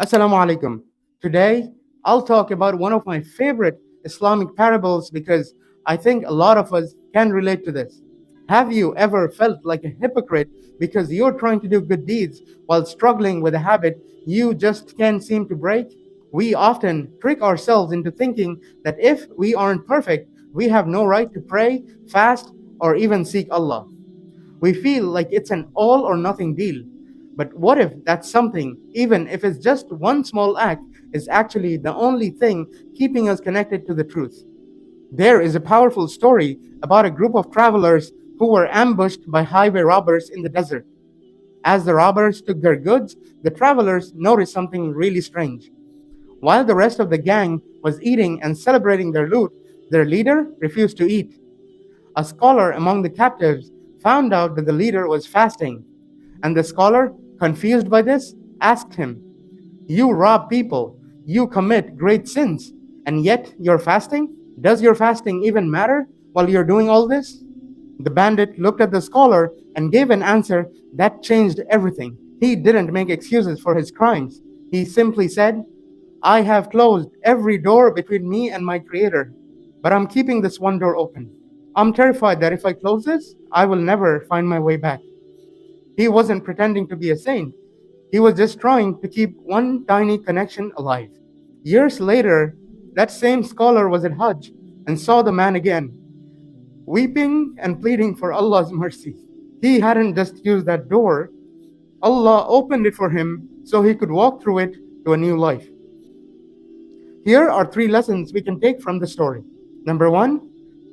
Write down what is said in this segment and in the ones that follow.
Assalamu alaikum. Today, I'll talk about one of my favorite Islamic parables because I think a lot of us can relate to this. Have you ever felt like a hypocrite because you're trying to do good deeds while struggling with a habit you just can't seem to break? We often trick ourselves into thinking that if we aren't perfect, we have no right to pray, fast, or even seek Allah. We feel like it's an all or nothing deal. But what if that's something, even if it's just one small act, is actually the only thing keeping us connected to the truth? There is a powerful story about a group of travelers who were ambushed by highway robbers in the desert. As the robbers took their goods, the travelers noticed something really strange. While the rest of the gang was eating and celebrating their loot, their leader refused to eat. A scholar among the captives found out that the leader was fasting, and the scholar, confused by this, asked him, "You rob people, you commit great sins, and yet you're fasting? Does your fasting even matter while you're doing all this?" The bandit looked at the scholar and gave an answer that changed everything. He didn't make excuses for his crimes. He simply said, "I have closed every door between me and my Creator, but I'm keeping this one door open. I'm terrified that if I close this, I will never find my way back." He wasn't pretending to be a saint. He was just trying to keep one tiny connection alive. Years later, that same scholar was at Hajj and saw the man again, weeping and pleading for Allah's mercy. He hadn't just used that door, Allah opened it for him so he could walk through it to a new life. Here are three lessons we can take from the story. Number one,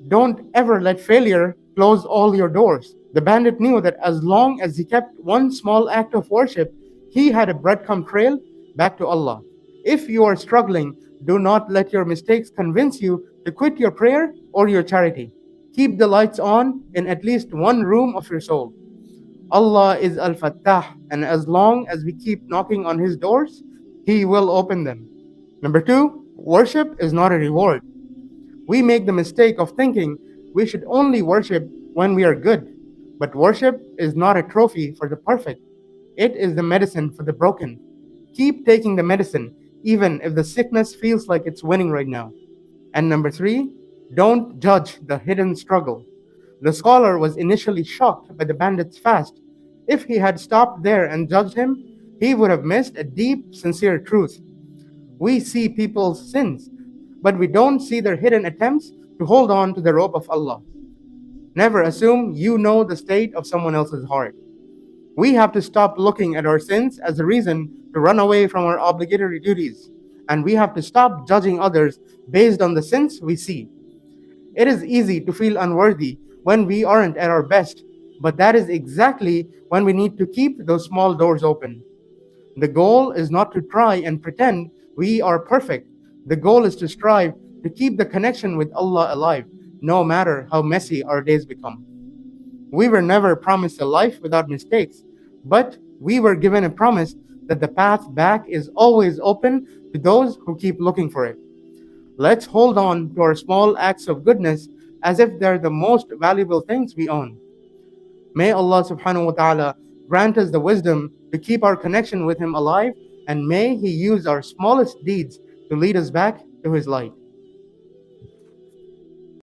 don't ever let failure close all your doors. The bandit knew that as long as he kept one small act of worship, he had a breadcrumb trail back to Allah. If you are struggling, do not let your mistakes convince you to quit your prayer or your charity. Keep the lights on in at least one room of your soul. Allah is Al-Fattah, and as long as we keep knocking on His doors, He will open them. Number two, worship is not a reward. We make the mistake of thinking we should only worship when we are good. But worship is not a trophy for the perfect. It is the medicine for the broken. Keep taking the medicine, even if the sickness feels like it's winning right now. And number three, don't judge the hidden struggle. The scholar was initially shocked by the bandit's fast. If he had stopped there and judged him, he would have missed a deep, sincere truth. We see people's sins, but we don't see their hidden attempts to hold on to the rope of Allah. Never assume you know the state of someone else's heart. We have to stop looking at our sins as a reason to run away from our obligatory duties, and we have to stop judging others based on the sins we see. It is easy to feel unworthy when we aren't at our best, but that is exactly when we need to keep those small doors open. The goal is not to try and pretend we are perfect. The goal is to strive to keep the connection with Allah alive, no matter how messy our days become. We were never promised a life without mistakes, but we were given a promise that the path back is always open to those who keep looking for it. Let's hold on to our small acts of goodness as if they're the most valuable things we own. May Allah subhanahu wa ta'ala grant us the wisdom to keep our connection with Him alive, and may He use our smallest deeds to lead us back to His light.